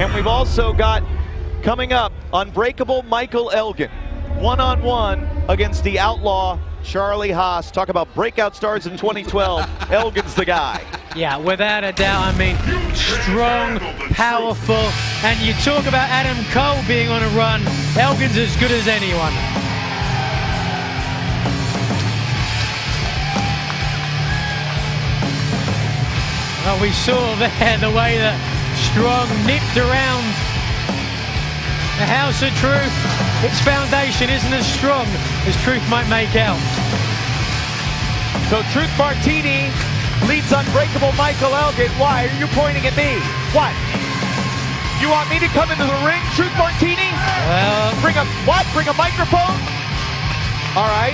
And we've also got, coming up, Unbreakable Michael Elgin, one-on-one against the outlaw Charlie Haas. Talk about breakout stars in 2012. Elgin's the guy. Yeah, without a doubt. I mean, strong, powerful, and you talk about Adam Cole being on a run. Elgin's as good as anyone. Well, we saw there the way that Strong nipped around the House of Truth. Its foundation isn't as strong as Truth might make out. So Truth Martini leads Unbreakable Michael Elgin. Why are you pointing at me? What? You want me to come into the ring, Truth Martini? Well, bring a what? Bring a microphone? All right.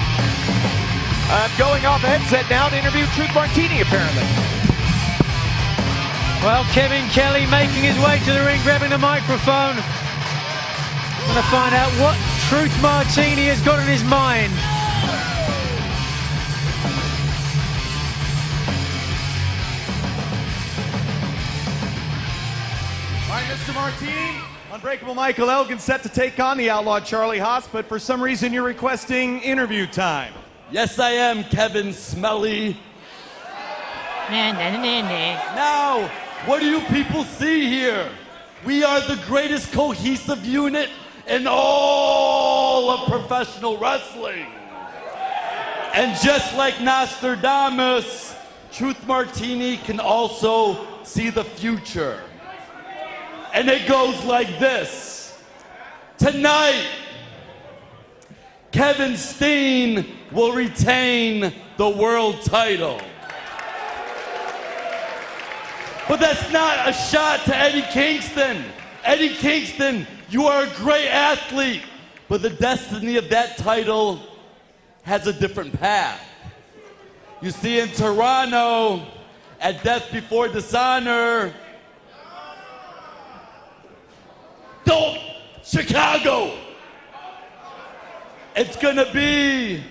I'm going off a headset now to interview Truth Martini, apparently. Well, Kevin Kelly making his way to the ring, grabbing the microphone. Gonna find out what Truth Martini has got in his mind. All right, Mr. Martini, Unbreakable Michael Elgin set to take on the outlaw Charlie Haas, but for some reason you're requesting interview time. Yes, I am, Kevin Smelly. Now, what do you people see here? We are the greatest cohesive unit in all of professional wrestling. And just like Nostradamus, Truth Martini can also see the future. And it goes like this. Tonight, Kevin Steen will retain the world title. But that's not a shot to Eddie Kingston. Eddie Kingston, you are a great athlete, but the destiny of that title has a different path. You see, in Toronto, at Death Before Dishonor, Chicago, it's gonna be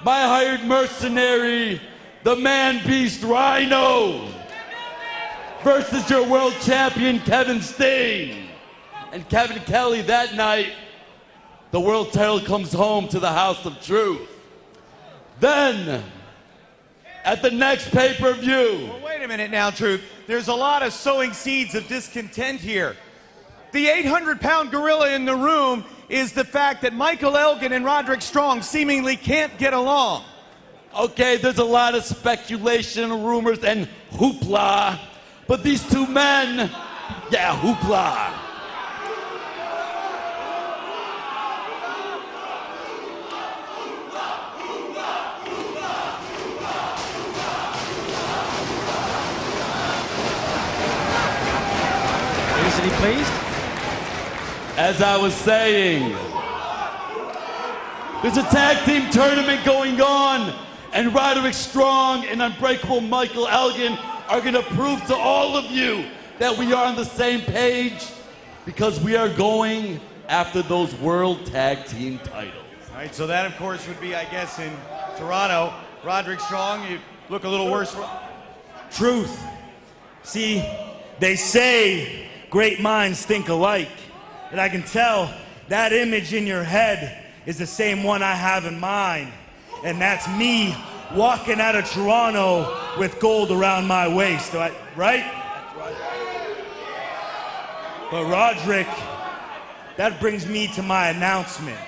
my hired mercenary, the man-beast Rhino, versus your world champion, Kevin Steen. And Kevin Kelly, that night, the world title comes home to the House of Truth. Then, at the next pay-per-view. Well, wait a minute now, Truth. There's a lot of sowing seeds of discontent here. The 800-pound gorilla in the room is the fact that Michael Elgin and Roderick Strong seemingly can't get along. Okay, there's a lot of speculation, rumors, and hoopla. But these two men, yeah, hoopla. Easily pleased. As I was saying, there's a tag team tournament going on, and Roderick Strong and Unbreakable Michael Elgin are going to prove to all of you that we are on the same page, because we are going after those world tag team titles. All right, so that, of course, would be, I guess, in Toronto. Roderick Strong, you look a little worse. Truth. See, they say great minds think alike. And I can tell that image in your head is the same one I have in mind. And that's me walking out of Toronto with gold around my waist, right? But Roderick, that brings me to my announcement.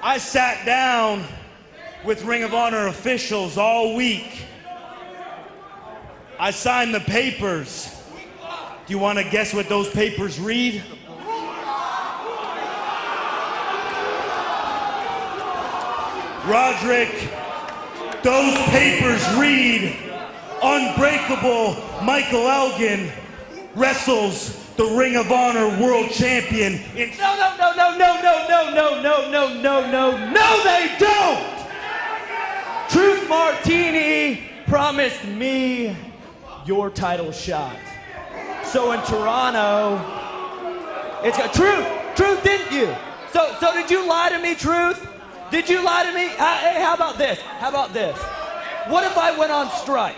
I sat down with Ring of Honor officials all week. I signed the papers. Do you want to guess what those papers read? Roderick, those papers read, Unbreakable Michael Elgin wrestles the Ring of Honor World Champion in... No, they don't! Truth Martini promised me your title shot. So in Toronto, it's got Truth, didn't you? So did you lie to me, Truth? Did you lie to me? Hey, how about this? What if I went on strike?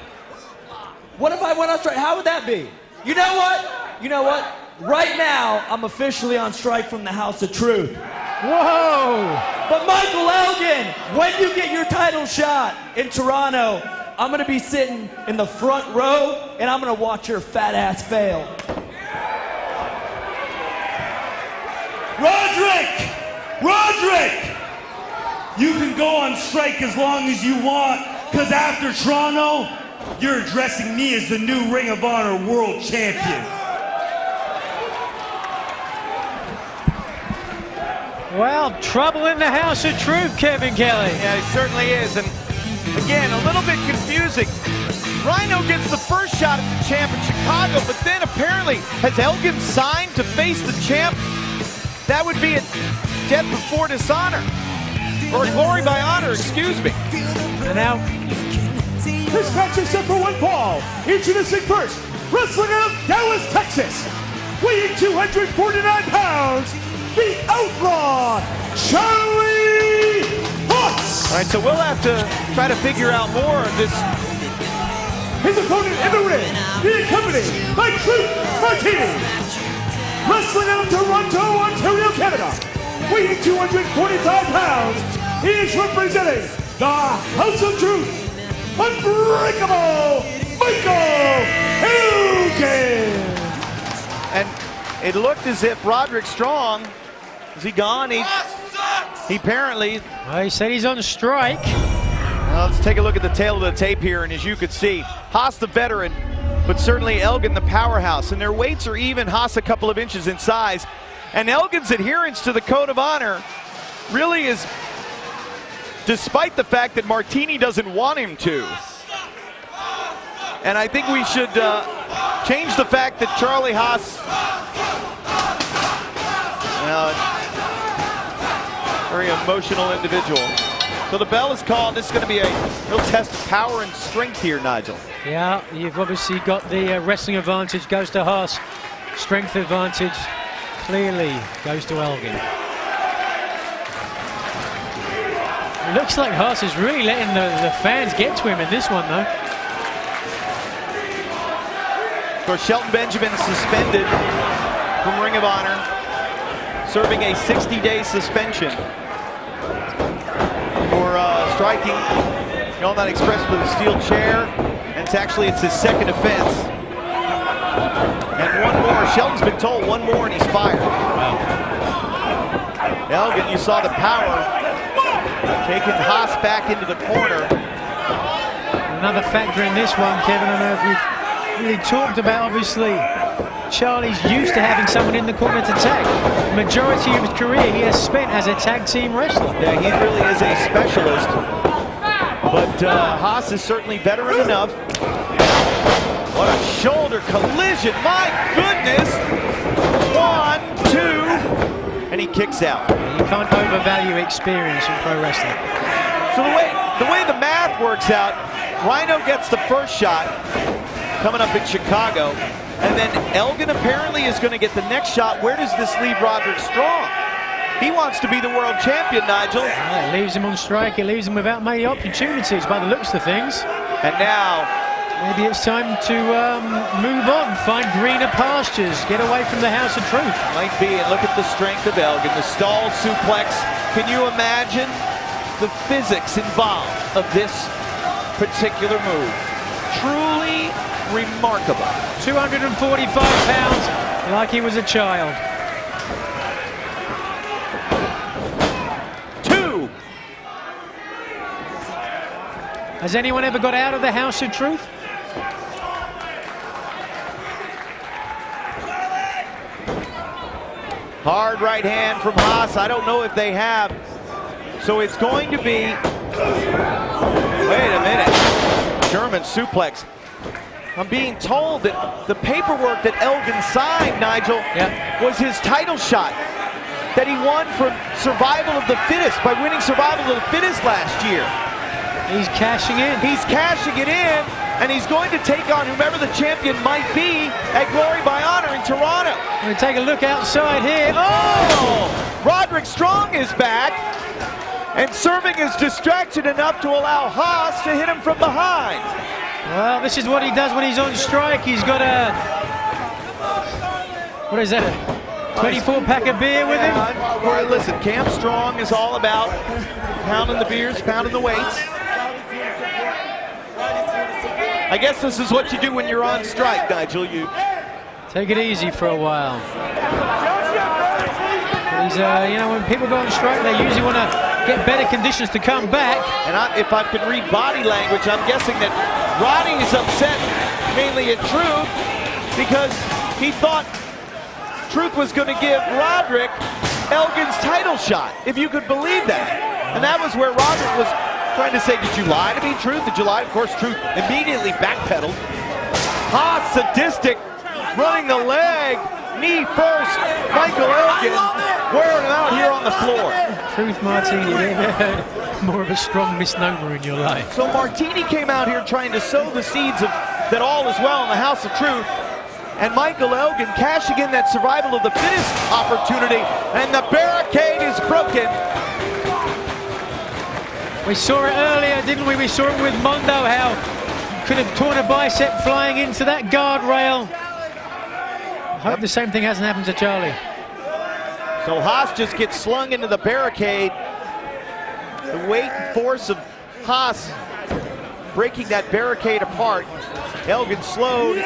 How would that be? You know what? right now, I'm officially on strike from the House of Truth. Whoa! But Michael Elgin, when you get your title shot in Toronto, I'm gonna be sitting in the front row and I'm gonna watch your fat ass fail. Roderick! You can go on strike as long as you want, because after Toronto, you're addressing me as the new Ring of Honor World Champion. Well, trouble in the House of Truth, Kevin Kelly. Yeah, he certainly is. And again, a little bit confusing. Rhino gets the first shot at the champ in Chicago, but then apparently has Elgin signed to face the champ? That would be a death before dishonor. Or glory by honor, excuse me. And now, This match is set for one fall. Introducing first, wrestling out of Dallas, Texas, weighing 249 pounds, the Outlaw, Charlie Haas. All right, so we'll have to try to figure out more of this. His opponent in the ring, being accompanied by Truth Martini. Wrestling out of Toronto, Ontario, Canada, weighing 245 pounds, he is representing the House of Truth, Unbreakable Michael Elgin. And it looked as if Roderick Strong, is he gone? He apparently, well, he said he's on strike. well, let's take a look at the tail of the tape here, and as you could see, Haas the veteran, but certainly Elgin the powerhouse, and their weights are even. Haas a couple of inches in size, and Elgin's adherence to the code of honor really is, despite the fact that Martini doesn't want him to. And I think we should change the fact that Charlie Haas, very emotional individual. So the bell is called. This is going to be a real test of power and strength here, Nigel. Yeah, you've obviously got the wrestling advantage goes to Haas. Strength advantage clearly goes to Elgin. It looks like Haas is really letting the fans get to him in this one, though. Of course, Shelton Benjamin suspended from Ring of Honor, serving a 60-day suspension for striking the All-Night Express with a steel chair, and it's his second offense. And one more. Shelton's been told one more, and he's fired. Wow. Elgin, you saw the power, taking Haas back into the corner. Another factor in this one, Kevin, I don't know if we've really talked about, obviously, Charlie's used to having someone in the corner to tag. The majority of his career he has spent as a tag team wrestler. Yeah, he really is a specialist. But Haas is certainly veteran enough. What a shoulder collision, my goodness! 1, 2, and he kicks out. You can't overvalue experience in pro wrestling. So the way the math works out, Rhino gets the first shot coming up in Chicago, and then Elgin apparently is going to get the next shot. Where does this leave Roderick Strong? He wants to be the world champion, Nigel. Well, it leaves him on strike. It leaves him without many opportunities by the looks of things. And now, maybe it's time to move on, find greener pastures, get away from the House of Truth. might be, and look at the strength of Elgin, the stall suplex. Can you imagine the physics involved of this particular move? Truly remarkable. 245 pounds, like he was a child. 2. Has anyone ever got out of the House of Truth? Hard right hand from Haas. I don't know if they have. So it's going to be, wait a minute, German suplex. I'm being told that the paperwork that Elgin signed, Nigel, was his title shot that he won from Survival of the Fittest by winning Survival of the Fittest last year. He's cashing in. He's cashing it in, and he's going to take on whomever the champion might be at Glory by Honor in Toronto. We'll take a look outside here. Oh! Roderick Strong is back, and serving as distraction enough to allow Haas to hit him from behind. Well, this is what he does when he's on strike. He's got a What is that? A 24 pack of beer with him? Well, listen, Camp Strong is all about pounding the beers, pounding the weights. I guess this is what you do when you're on strike, Nigel. You take it easy for a while. You know, when people go on strike, they usually want to get better conditions to come back. And if I can read body language, I'm guessing that Roddy is upset mainly at Truth because he thought Truth was going to give Roderick Elgin's title shot, if you could believe that. And that was where Roderick was trying to say, did you lie to me, Truth? Did you lie? Of course, Truth immediately backpedaled. Haas, sadistic, running the leg, knee first. Michael Elgin wearing him out here on the floor. Truth Martini, more of a strong misnomer in your life. So Martini came out here trying to sow the seeds of that all is well in the House of Truth. And Michael Elgin cashing in that survival of the fittest opportunity. And the barricade is broken. We saw it earlier, didn't we? We saw it with Mondo, how he could have torn a bicep flying into that guardrail. I hope the same thing hasn't happened to Charlie. So Haas just gets slung into the barricade. The weight and force of Haas breaking that barricade apart. Elgin slowed,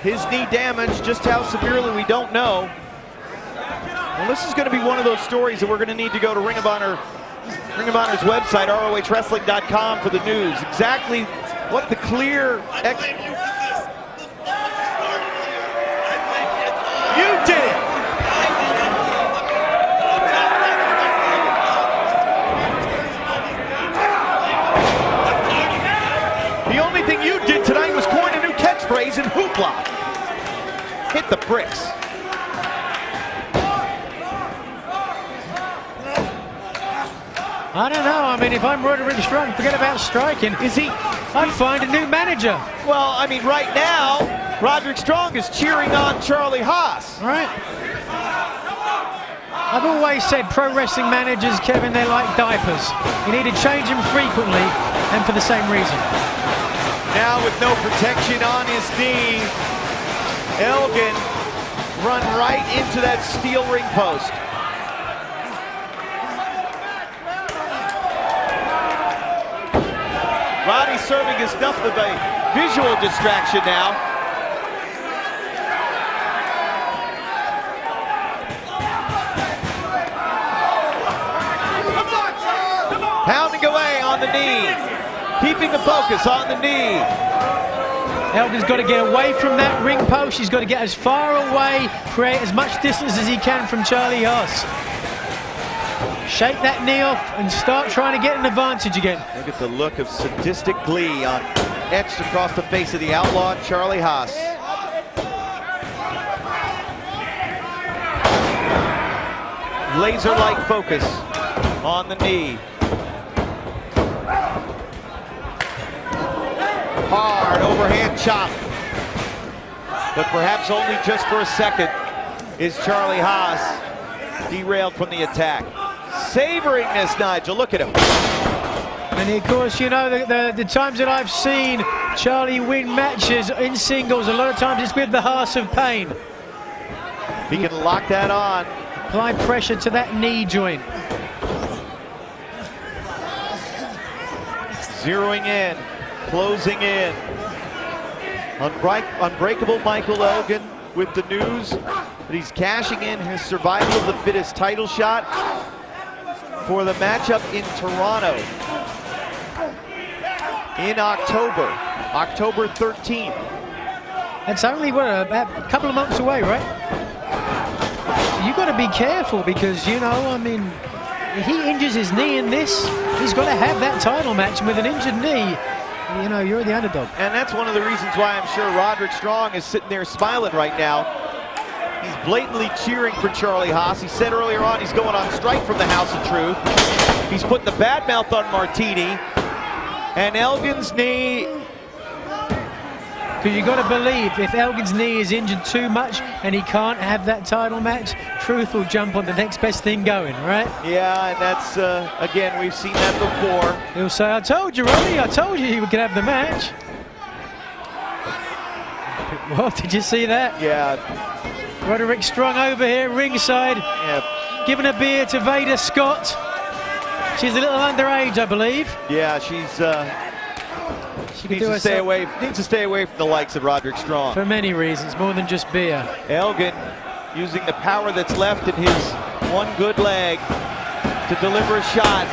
his knee damaged, just how severely we don't know. Well, this is going to be one of those stories that we're going to need to go to Ring of Honor's website, ROHWrestling.com, for the news. Exactly what the clear... You did it! The only thing you did tonight was coin a new catchphrase in hoopla. Hit the bricks. I don't know. I mean, if I'm Roderick Strong, forget about striking. I'd find a new manager. Well, I mean, right now, Roderick Strong is cheering on Charlie Haas. Right. I've always said pro wrestling managers, Kevin, they're like diapers. You need to change them frequently, and for the same reason. Now with no protection on his knee, Elgin run right into that steel ring post. Roddy serving as enough of a visual distraction now. Pounding away on the knee, keeping the focus on the knee. Elgin's got to get away from that ring post. He's got to get as far away, create as much distance as he can from Charlie Haas. Shake that knee off and start trying to get an advantage again. Look at the look of sadistic glee etched across the face of the outlaw Charlie Haas. Laser-like focus on the knee. Hard overhand chop. But perhaps only just for a second is Charlie Haas derailed from the attack. Savoring this, Nigel. Look at him. And of course, you know, the times that I've seen Charlie win matches in singles, a lot of times it's with the Haas of pain. He can lock that on. Apply pressure to that knee joint. Zeroing in, closing in. Unbreakable Michael Elgin with the news that he's cashing in his survival of the fittest title shot for the matchup in Toronto in October 13th. It's only, what, about a couple of months away, right? You got to be careful because, you know, I mean, if he injures his knee in this, he's got to have that title match. And with an injured knee, you know, you're the underdog. And that's one of the reasons why I'm sure Roderick Strong is sitting there smiling right now. He's blatantly cheering for Charlie Haas. He said earlier on he's going on strike from the House of Truth. He's putting the bad mouth on Martini. And Elgin's knee... Because you got to believe, if Elgin's knee is injured too much and he can't have that title match, Truth will jump on the next best thing going, right? Yeah, and that's, again, we've seen that before. He'll say, I told you, Roddy, I told you he could have the match. Well, did you see that? Yeah. Roderick Strong over here, ringside, giving a beer to Veda Scott. She's a little underage, I believe. Yeah, she's needs to stay away from the likes of Roderick Strong. For many reasons, more than just beer. Elgin using the power that's left in his one good leg to deliver a shot.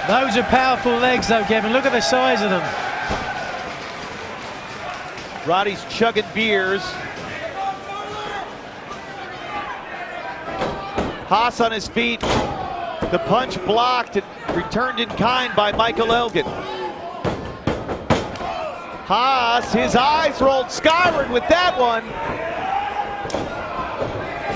Those are powerful legs though, Kevin. Look at the size of them. Roddy's chugging beers. Haas on his feet. The punch blocked and returned in kind by Michael Elgin. Haas, his eyes rolled skyward with that one.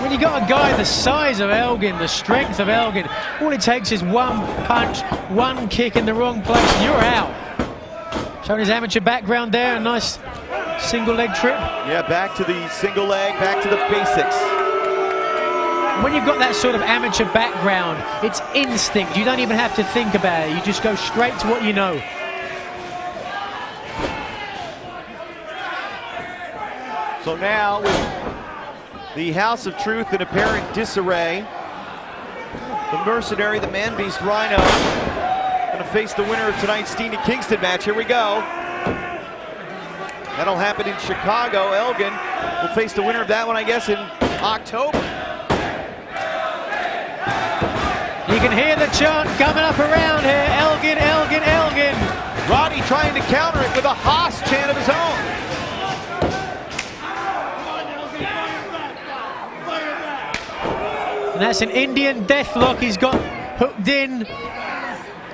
When you got a guy the size of Elgin, the strength of Elgin, all it takes is one punch, one kick in the wrong place, and you're out. Showing his amateur background there, a nice single leg trip. Yeah, back to the single leg, back to the basics. When you've got that sort of amateur background, it's instinct. You don't even have to think about it. You just go straight to what you know. So now, with the House of Truth in apparent disarray, the Mercenary, the Man-Beast Rhino, going to face the winner of tonight's Steen and Kingston match. Here we go. That'll happen in Chicago. Elgin will face the winner of that one, I guess, in October. You can hear the chant coming up around here. Elgin, Elgin, Elgin. Roddy trying to counter it with a Haas chant of his own. And that's an Indian deathlock he's got hooked in.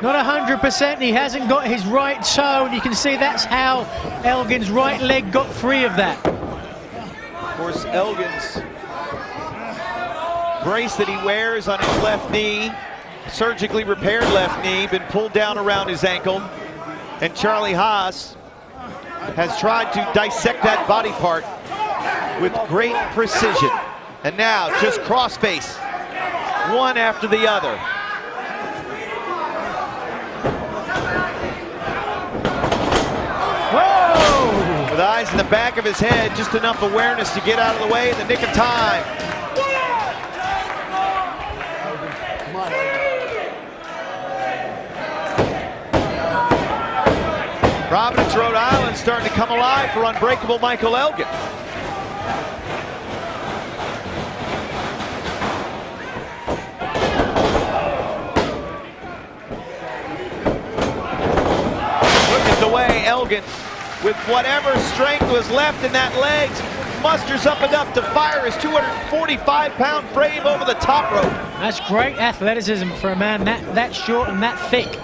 Not 100%, he hasn't got his right toe, and you can see that's how Elgin's right leg got free of that. Of course, Elgin's brace that he wears on his left knee, surgically repaired left knee, been pulled down around his ankle. And Charlie Haas has tried to dissect that body part with great precision. And now just crossface, one after the other. Whoa! With eyes in the back of his head, just enough awareness to get out of the way in the nick of time. Providence, Rhode Island starting to come alive for unbreakable Michael Elgin. Look at the way Elgin, with whatever strength was left in that leg, musters up enough to fire his 245-pound frame over the top rope. That's great athleticism for a man that short and that thick.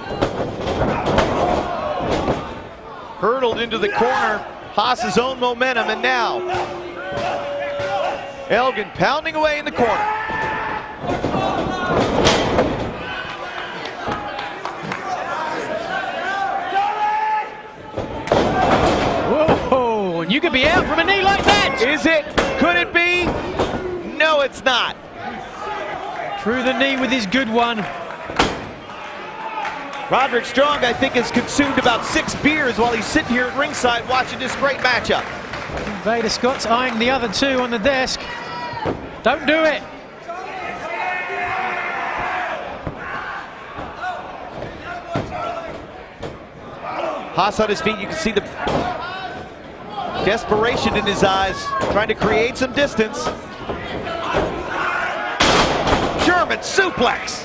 Hurdled into the corner, Haas's own momentum, and now Elgin pounding away in the corner. Whoa, and you could be out from a knee like that. Is it? Could it be? No, it's not. Through the knee with his good one. Roderick Strong, I think, has consumed about 6 beers while he's sitting here at ringside watching this great matchup. Veda Scott's eyeing the other two on the desk. Don't do it. Haas on his feet, you can see the desperation in his eyes, trying to create some distance. German suplex.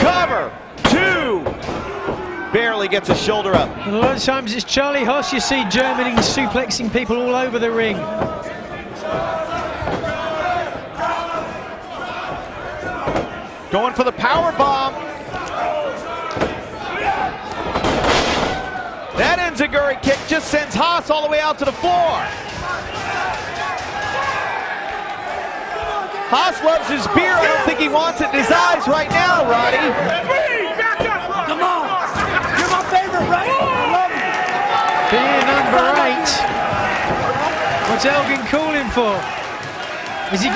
Cover, 2. Barely gets a shoulder up. And a lot of times it's Charlie Haas you see Germany suplexing people all over the ring. Going for the power bomb. That enziguri kick just sends Haas all the way out to the floor. Haas loves his beer. I don't think he wants it in his eyes right now, Roddy. Come on. You're my favorite wrestler. I love you. Beer number 8. What's Elgin calling for? Is he?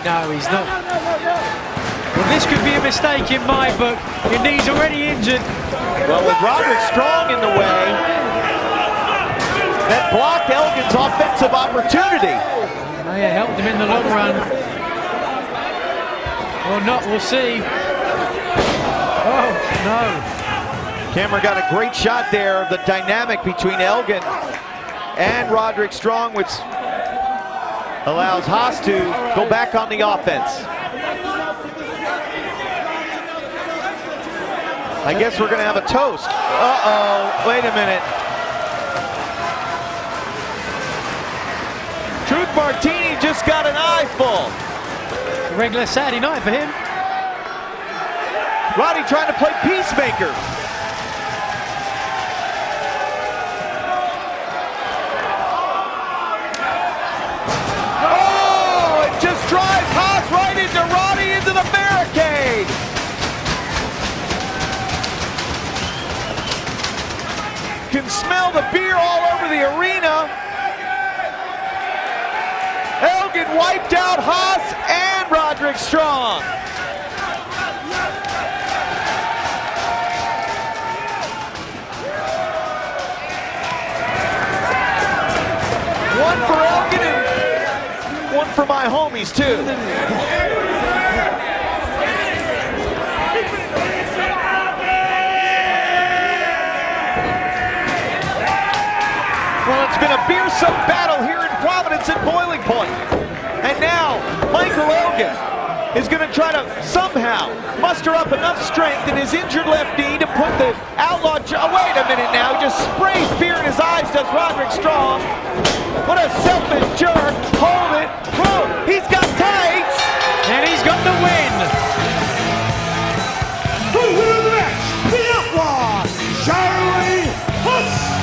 No, he's not. Well, this could be a mistake in my book. Your knee's already injured. Well, with Roderick Strong in the way, that blocked Elgin's offensive opportunity. Oh yeah, helped him in the long run. Or not, we'll see. Oh, no. Camera got a great shot there of the dynamic between Elgin and Roderick Strong, which allows Haas to go back on the offense. I guess we're gonna have a toast. Uh-oh, wait a minute. Truth Martini just got an eyeful. Regular Saturday night for him. Roddy trying to play peacemaker. Oh, it just drives Haas right into Roddy into the barricade. Can smell the beer all over the arena. Elgin wiped out Haas and Roderick Strong. One for Elgin and one for my homies too. Well, it's been a beer-soaked battle here in Providence at Boiling Point. And now, Michael Elgin is going to try to somehow muster up enough strength in his injured left knee to put the outlaw... Oh, wait a minute now. He just sprays beer in his eyes, does Roderick Strong. What a selfish jerk. Hold it. Whoa, he's got tights. And he's got the win. The winner of the match, the Outlaw, Charlie Haas.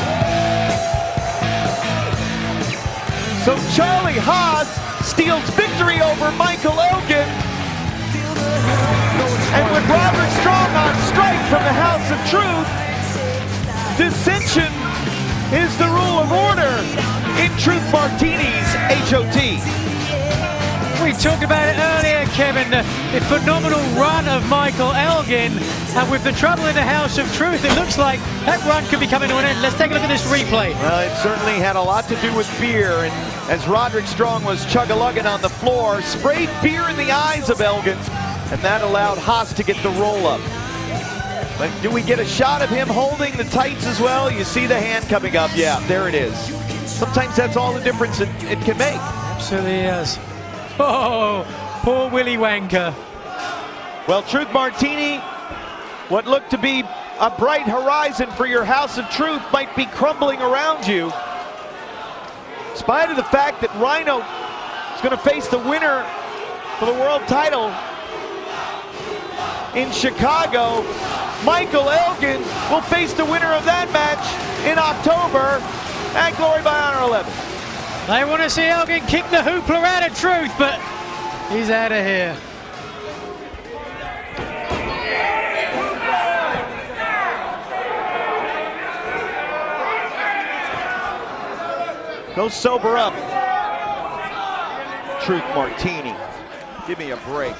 So Charlie Haas steals victory over Michael Elgin. And with Roderick Strong on strike from the House of Truth, dissension is the rule of order in Truth Martini's HOT. We talked about it earlier, Kevin, the phenomenal run of Michael Elgin. And with the trouble in the House of Truth, it looks like that run could be coming to an end. Let's take a look at this replay. Well, it certainly had a lot to do with beer. And as Roderick Strong was chug-a-lugging on the floor, sprayed beer in the eyes of Elgin. And that allowed Haas to get the roll-up. But do we get a shot of him holding the tights as well? You see the hand coming up. Yeah, there it is. Sometimes that's all the difference it can make. Absolutely is. Oh, poor Willy Wanker. Well, Truth Martini, what looked to be a bright horizon for your House of Truth might be crumbling around you. In spite of the fact that Rhino is going to face the winner for the world title in Chicago, Michael Elgin will face the winner of that match in October at Glory by Honor 11. They want to see Elgin kick the hoopla out of Truth, but he's out of here. Go sober up, Truth Martini. Give me a break.